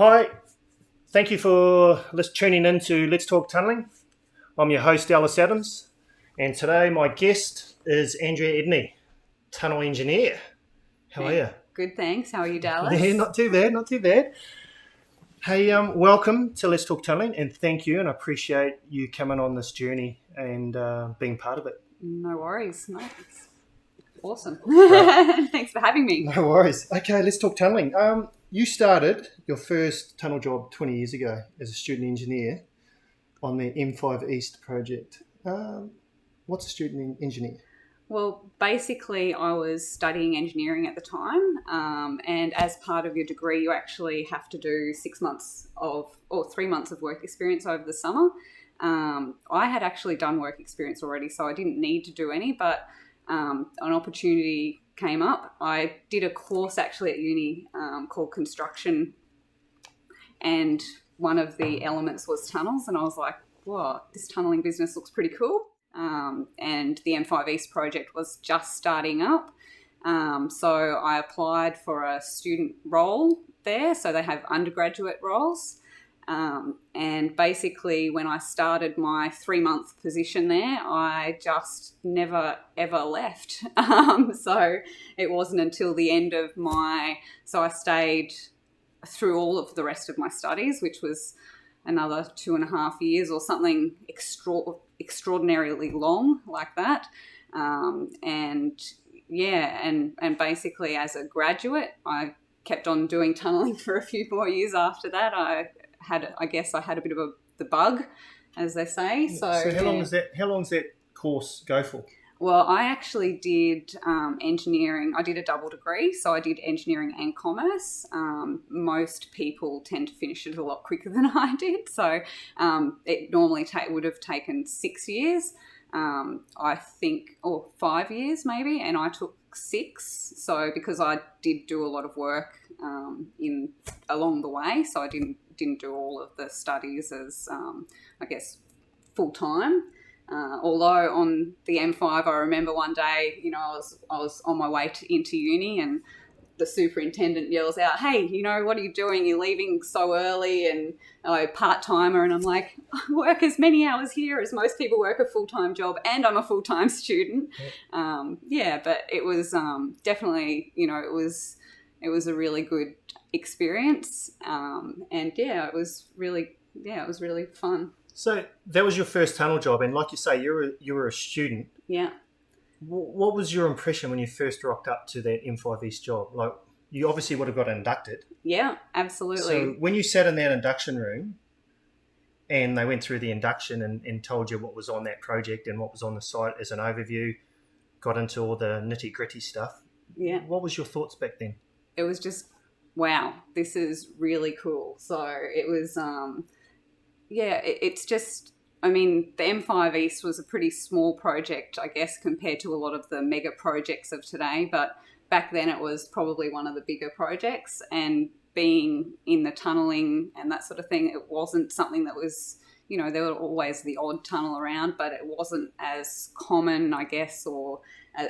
Hi, thank you for tuning in to Let's Talk Tunnelling. I'm your host, Dallas Adams, and today my guest is Andrea Edney, tunnel engineer. How are you? Good, thanks. How are you, Dallas? Yeah, not too bad. Hey, welcome to Let's Talk Tunnelling, and thank you, and I appreciate you coming on this journey and being part of it. No worries. No, it's awesome. Right. Thanks for having me. No worries. Okay, let's talk tunnelling. You started your first tunnel job 20 years ago as a student engineer on the M5 East project. What's a student engineer? Well, basically, I was studying engineering at the time, and as part of your degree, you actually have to do 3 months of work experience over the summer. I had actually done work experience already, so I didn't need to do any, but an opportunity came up. I did a course actually at uni called construction, and one of the elements was tunnels, and I was like, "Whoa, this tunneling business looks pretty cool." And the M5 East project was just starting up, so I applied for a student role there. So they have undergraduate roles. And basically when I started my 3-month position there, I just never ever left. So it wasn't until the end of so I stayed through all of the rest of my studies, which was another 2.5 years or something extraordinarily long like that. And basically as a graduate, I kept on doing tunnelling for a few more years after that. I had a bit of the bug, as they say. So how long does that course go for? Well, I actually did engineering. I did a double degree, so I did engineering and commerce. Most people tend to finish it a lot quicker than I did, so it normally would have taken 6 years, I think, or 5 years maybe, and I took 6. So because I did do a lot of work along the way, so I didn't do all of the studies as full time. Although on the M5, I remember one day, I was on my way into uni, and the superintendent yells out, "Hey, what are you doing? You're leaving so early," and part-timer, and I'm like, "I work as many hours here as most people work a full-time job, and I'm a full-time student." But it was definitely, it was a really good experience, and it was really fun. So that was your first tunnel job, and like you say, you were a student. Yeah. What was your impression when you first rocked up to that M5 East job? Like, you obviously would have got inducted. Yeah, absolutely. So when you sat in that induction room and they went through the induction and told you what was on that project and what was on the site as an overview, got into all the nitty-gritty stuff. Yeah. What was your thoughts back then? It was just, wow, this is really cool. So it was... it's just, the M5 East was a pretty small project, I guess, compared to a lot of the mega projects of today. But back then it was probably one of the bigger projects. And being in the tunnelling and that sort of thing, it wasn't something that was, there were always the odd tunnel around, but it wasn't as common, I guess, or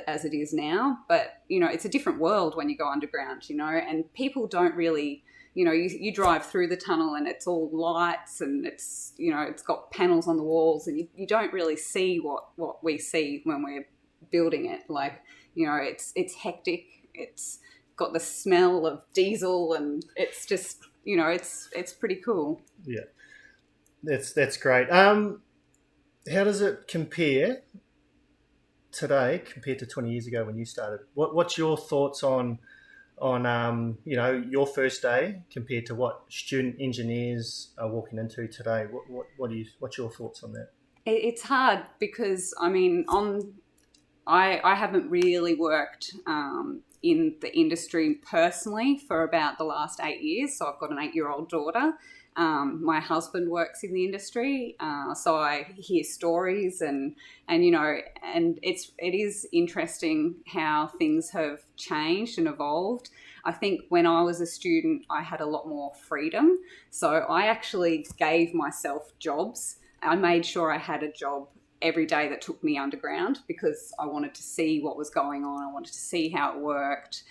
as it is now. But, it's a different world when you go underground, and people don't really... you drive through the tunnel and it's all lights and it's, it's got panels on the walls, and you don't really see what we see when we're building it. Like, it's hectic. It's got the smell of diesel, and it's just, it's pretty cool. Yeah, that's great. How does it compare today compared to 20 years ago when you started? What's your thoughts on your first day compared to what student engineers are walking into today? What's your thoughts on that? It's hard because I haven't really worked in the industry personally for about the last 8 years. So I've got an 8-year-old daughter. My husband works in the industry, so I hear stories and it is interesting how things have changed and evolved. I think when I was a student, I had a lot more freedom. So I actually gave myself jobs. I made sure I had a job every day that took me underground because I wanted to see what was going on. I wanted to see how it worked.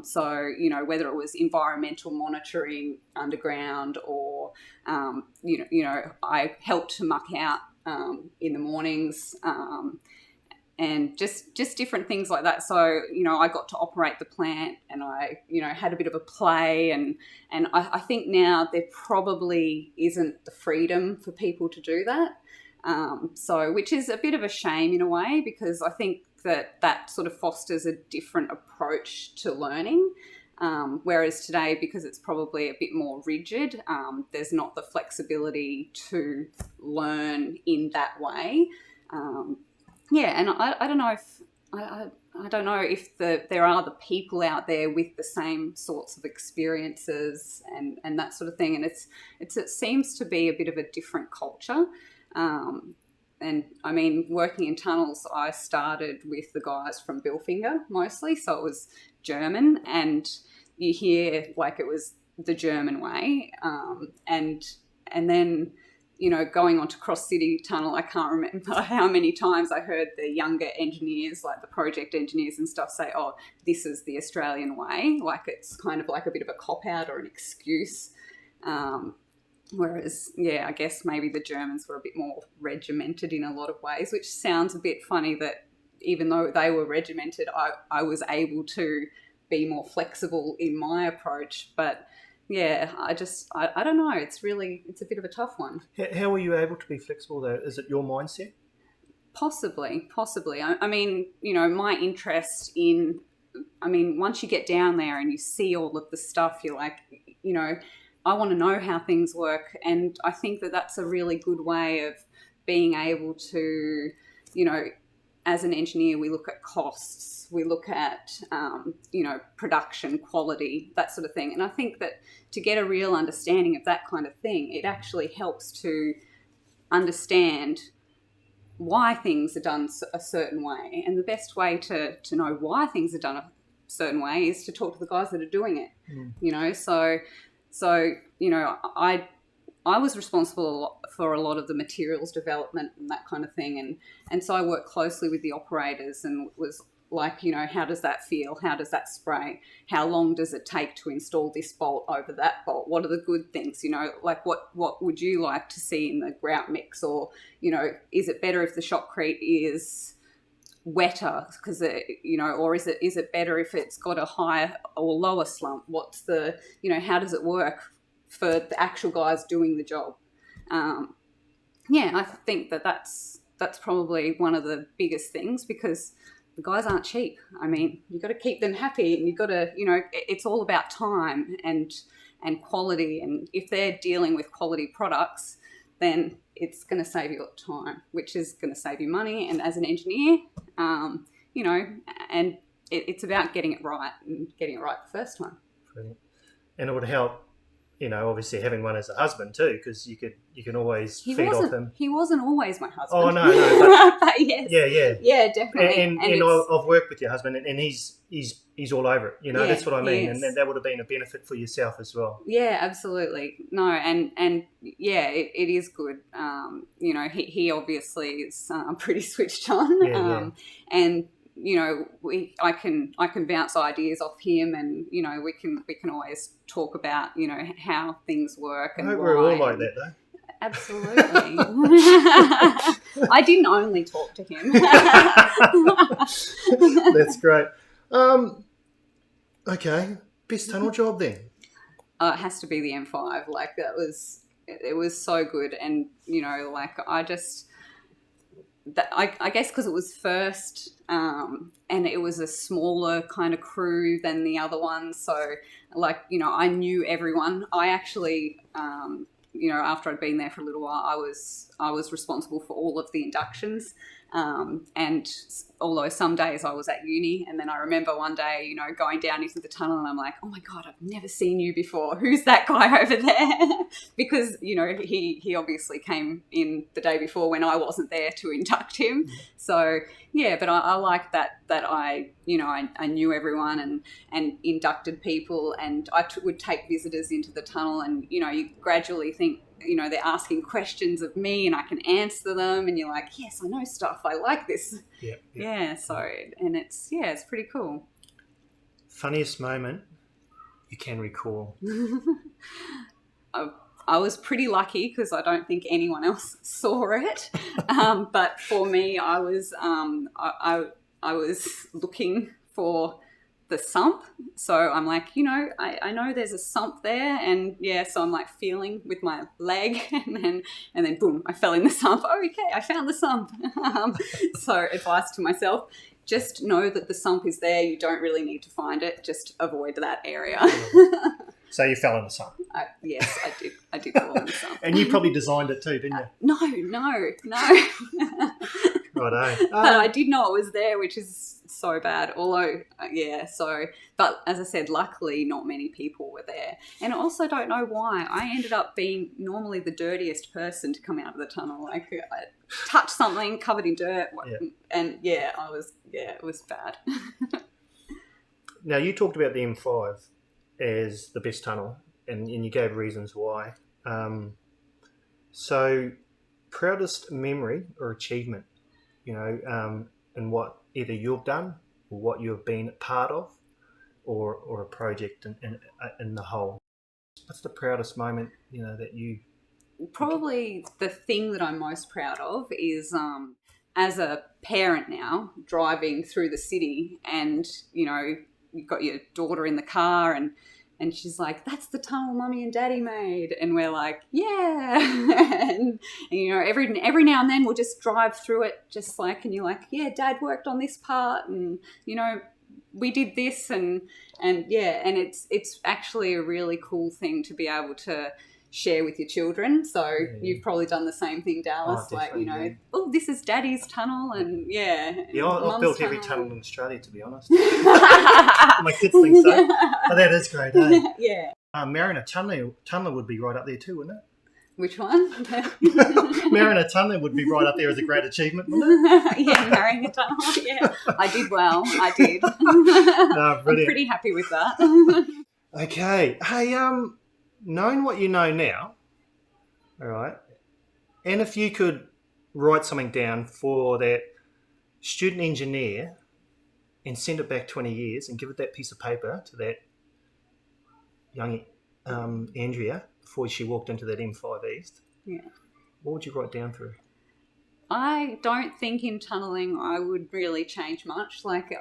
So, you know, whether it was environmental monitoring underground or, you know, I helped to muck out in the mornings, and just different things like that. So, you know, I got to operate the plant, and I, you know, had a bit of a play, and I think now there probably isn't the freedom for people to do that. So, which is a bit of a shame in a way, because I think that sort of fosters a different approach to learning. Whereas today, because it's probably a bit more rigid, there's not the flexibility to learn in that way. Yeah, and I don't know if I don't know if there are the people out there with the same sorts of experiences and that sort of thing, and it seems to be a bit of a different culture. And I mean, working in tunnels, I started with the guys from Bilfinger mostly, so it was German, and you hear like it was the German way, and then, you know, going on to Cross City Tunnel, I can't remember how many times I heard the younger engineers, like the project engineers and stuff, say, oh, this is the Australian way. Like it's kind of like a bit of a cop-out or an excuse. Whereas, yeah, I guess maybe the Germans were a bit more regimented in a lot of ways, which sounds a bit funny that even though they were regimented, I was able to be more flexible in my approach. But yeah, I don't know. It's a bit of a tough one. How were you able to be flexible though? Is it your mindset? Possibly. I mean, you know, my interest in, I mean, once you get down there and you see all of the stuff, you're like, you know, I want to know how things work. And I think that that's a really good way of being able to, you know, as an engineer, we look at costs, we look at, you know, production, quality, that sort of thing. And I think that to get a real understanding of that kind of thing, it actually helps to understand why things are done a certain way. And the best way to know why things are done a certain way is to talk to the guys that are doing it, you know. So, you know, I was responsible for a lot of the materials development and that kind of thing. And so I worked closely with the operators and was like, you know, how does that feel? How does that spray? How long does it take to install this bolt over that bolt? What are the good things? You know, like what would you like to see in the grout mix? Or, you know, is it better if the shotcrete is wetter because, you know, or is it better if it's got a higher or lower slump? What's the, you know, how does it work for the actual guys doing the job? Yeah, I think that's probably one of the biggest things, because the guys aren't cheap. I mean, you've got to keep them happy, and you've got to, you know, it's all about time and quality. And if they're dealing with quality products, then it's going to save you time, which is going to save you money. And as an engineer, you know, and it's about getting it right and getting it right the first time. Brilliant. And it would help, you know, obviously having one as a husband too, because you can always feed off him. He wasn't always my husband. Oh no, but yes, yeah, definitely. And I've worked with your husband, and he's all over it. You know, that's what I mean, and that would have been a benefit for yourself as well. Yeah, absolutely. No, and yeah, it is good. You know, he obviously is pretty switched on. And you know, I can bounce ideas off him, and you know, we can always talk about, you know, how things work. And I hope we're all like that though. Absolutely. I didn't only talk to him. That's great. Okay, best tunnel job then? It has to be the M5. Like it was so good, and you know, like I guess because it was first, and it was a smaller kind of crew than the other ones. So, like, you know, I knew everyone. I actually, you know, after I'd been there for a little while, I was responsible for all of the inductions. And although some days I was at uni, and then I remember one day, you know, going down into the tunnel and I'm like, oh my God, I've never seen you before. Who's that guy over there? Because, you know, he obviously came in the day before when I wasn't there to induct him. So yeah, but I like that I, you know, I knew everyone and inducted people, and I would take visitors into the tunnel, and, you know, you gradually think, you know, they're asking questions of me and I can answer them, and you're like, yes, I know stuff. I like this. Yeah. So, and it's pretty cool. Funniest moment you can recall? I was pretty lucky because I don't think anyone else saw it. But for me, I was looking for the sump. So I'm like, I know there's a sump there, and so I'm like feeling with my leg, and then boom, I fell in the sump. Oh, okay, I found the sump. So advice to myself: just know that the sump is there. You don't really need to find it. Just avoid that area. So you fell in the sump? Yes, I did. I did fall in the sump. And you probably designed it too, didn't you? No. Righto. But I did know it was there, which is so bad. Although, but as I said, luckily not many people were there. And I also don't know why. I ended up being normally the dirtiest person to come out of the tunnel. Like, I touched something covered in dirt, and it was bad. Now, you talked about the M5 as the best tunnel, and you gave reasons why. So, proudest memory or achievement, in what either you've done or what you've been part of, or a project in the whole. What's the proudest moment, that you... Probably the thing that I'm most proud of is as a parent now, driving through the city, and, you've got your daughter in the car, and she's like, "That's the tunnel Mummy and Daddy made." And we're like, yeah. and every now and then we'll just drive through it, just like, and you're like, yeah, Dad worked on this part, and, we did this, and it's actually a really cool thing to be able to share with your children. So you've probably done the same thing, Dallas. This is Daddy's tunnel, and I've built every tunnel in Australia, to be honest. My kids think so. But that is great, eh? Yeah. Marrying a tunneler would be right up there too, wouldn't it? Which one? Marrying a tunneler would be right up there as a great achievement, wouldn't it? Yeah, marrying a tunneler. Yeah, I did well. I did. No, brilliant. I'm pretty happy with that. Okay. Hey, knowing what you know now, all right, and if you could write something down for that student engineer and send it back 20 years and give it that piece of paper to that young Andrea before she walked into that M5 East, what would you write down for her? I don't think in tunnelling I would really change much. Like,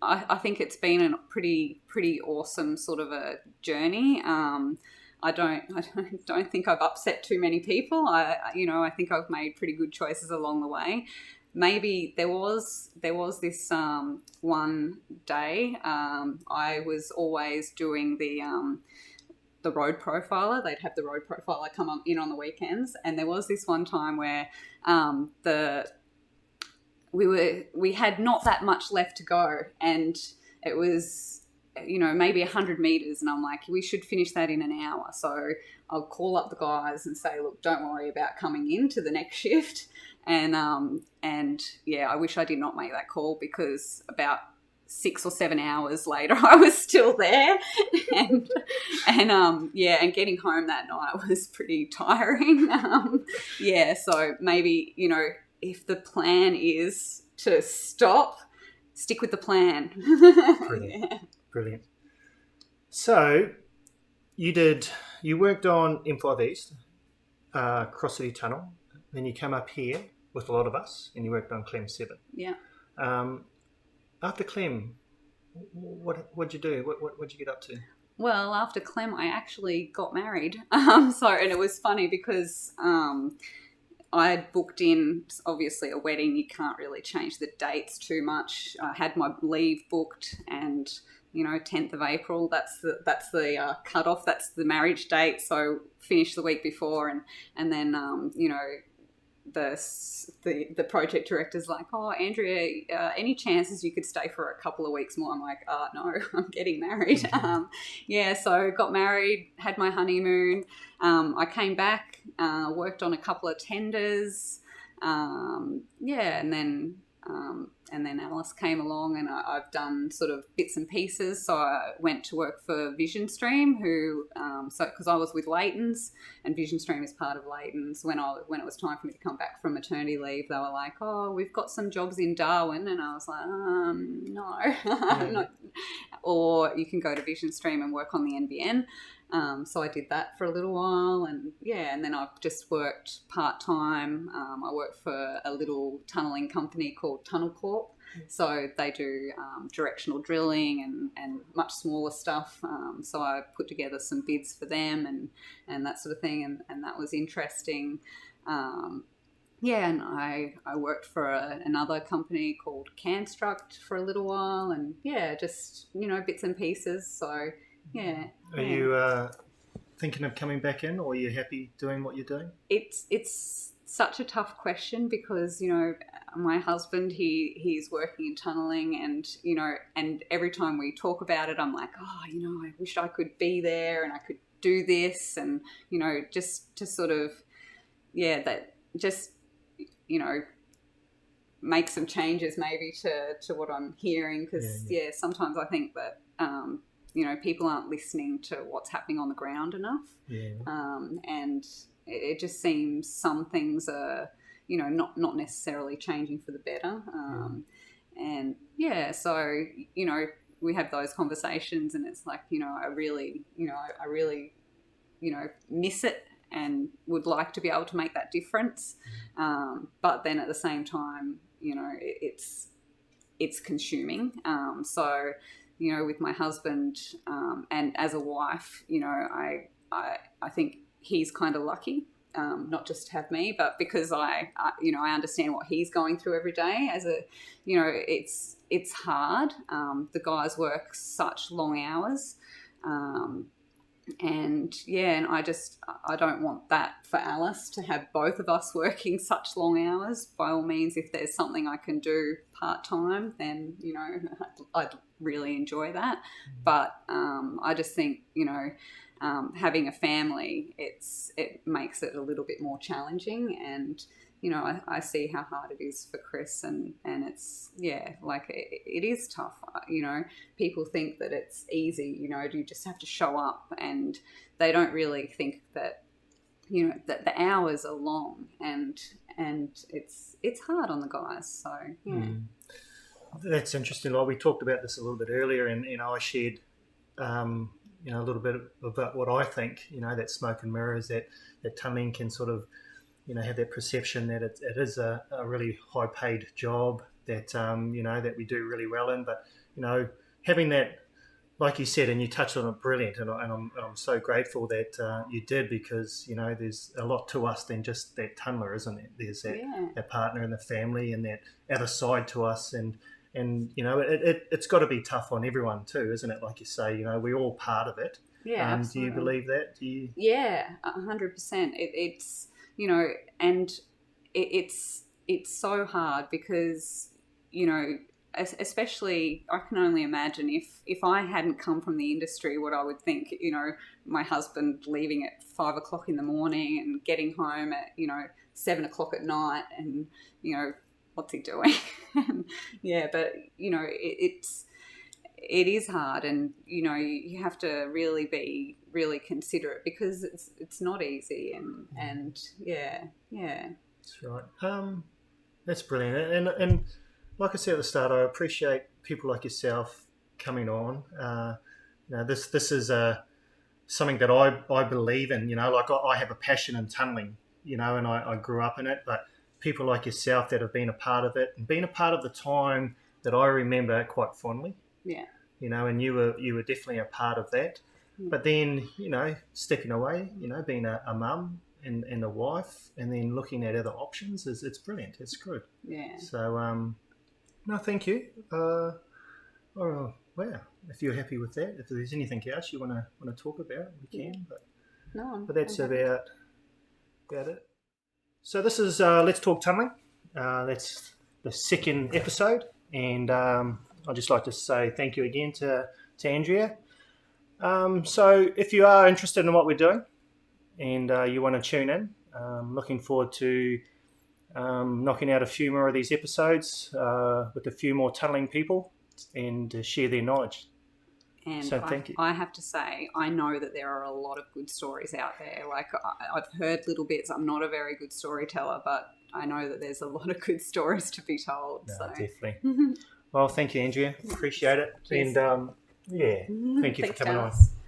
I think it's been a pretty awesome sort of a journey. I don't think I've upset too many people. I think I've made pretty good choices along the way. Maybe there was this one day I was always doing the road profiler. They'd have the road profiler come in on the weekends, and there was this one time where we had not that much left to go, and it was maybe 100 meters, and I'm like, we should finish that in an hour. So I'll call up the guys and say, look, don't worry about coming in to the next shift. And I wish I did not make that call, because about 6 or 7 hours later I was still there, and getting home that night was pretty tiring. So maybe, if the plan is to stop, stick with the plan. Brilliant. So you worked on M5 East, Cross City Tunnel, then you come up here with a lot of us and you worked on Clem 7. Yeah. After Clem, what'd you do? What'd you get up to? Well, after Clem, I actually got married. And it was funny because I had booked in, obviously, a wedding. You can't really change the dates too much. I had my leave booked, and 10th of April, that's the cutoff. That's the marriage date. So finished the week before, and then the project director's like, "Oh, Andrea, any chances you could stay for a couple of weeks more?" I'm like, "No, I'm getting married." So got married, had my honeymoon. I came back, worked on a couple of tenders, and then then Alice came along, and I've done sort of bits and pieces. So I went to work for Vision Stream, who because I was with Leighton's, and Vision Stream is part of Leighton's. When it was time for me to come back from maternity leave, they were like, "Oh, we've got some jobs in Darwin," and I was like, "No, no." Or you can go to Vision Stream and work on the NBN. So I did that for a little while, and then I've just worked part-time. I work for a little tunnelling company called Tunnel Corp. So they do directional drilling and much smaller stuff. So I put together some bids for them and that sort of thing, and that was interesting. And I worked for another company called Canstruct for a little while, and just bits and pieces. So Are you thinking of coming back in, or are you happy doing what you're doing? It's such a tough question because my husband he's working in tunnelling, and every time we talk about it, I'm like, I wish I could be there and I could do this, and just to sort of that just make some changes maybe to what I'm hearing, because sometimes I think that people aren't listening to what's happening on the ground enough, and it just seems some things are not necessarily changing for the better, and so we have those conversations, and it's like I really miss it and would like to be able to make that difference, but then at the same time it's consuming, so with my husband, and as a wife, I think he's kind of lucky, not just to have me, but because I understand what he's going through every day. As a, it's hard. The guys work such long hours, and I don't want that for Alice, to have both of us working such long hours. By all means, if there's something I can do part-time, then I'd really enjoy that. But I just think having a family, it makes it a little bit more challenging, and I see how hard it is for Chris, and it's it is tough. People think that it's easy, you just have to show up, and they don't really think that that the hours are long, and it's hard on the guys. So That's interesting. Like, we talked about this a little bit earlier, and I shared a little bit about what I think. That smoke and mirrors, that tunnelling can sort of have that perception that it is a really high paid job, that that we do really well in, but having that, like you said, and you touched on it brilliant, and I'm so grateful that you did, because there's a lot to us than just that tunneler, isn't there? There's that partner and the family, and that other side to us, and it's got to be tough on everyone too, isn't it? Like you say, we're all part of it. Do you believe that? Do you? 100%. It's and it's so hard because especially, I can only imagine if I hadn't come from the industry, what I would think. My husband leaving at 5 o'clock in the morning and getting home at 7 o'clock at night, and what's he doing? But it is hard, and you have to really be really considerate, because it's not easy, and That's right. That's brilliant, and like I said at the start, I appreciate people like yourself coming on. This is something that I believe in. Like, I have a passion in tunnelling, and I grew up in it, but people like yourself that have been a part of it, and been a part of the time that I remember quite fondly. And you were definitely a part of that. But then, stepping away, being a mum and a wife, and then looking at other options, it's brilliant. It's good. So, no, thank you. Well, if you're happy with that, if there's anything else you want to talk about, we can. But that's about it. So this is Let's Talk Tunnelling. That's the second episode, and I'd just like to say thank you again to Andrea. So if you are interested in what we're doing, and you want to tune in, looking forward to knocking out a few more of these episodes with a few more tunnelling people and share their knowledge. And so thank you. I have to say, I know that there are a lot of good stories out there. Like, I've heard little bits. I'm not a very good storyteller, but I know that there's a lot of good stories to be told. No, so definitely. Well, thank you, Andrea. Appreciate it. Cheers. And thank you Thanks, for coming Dallas. on.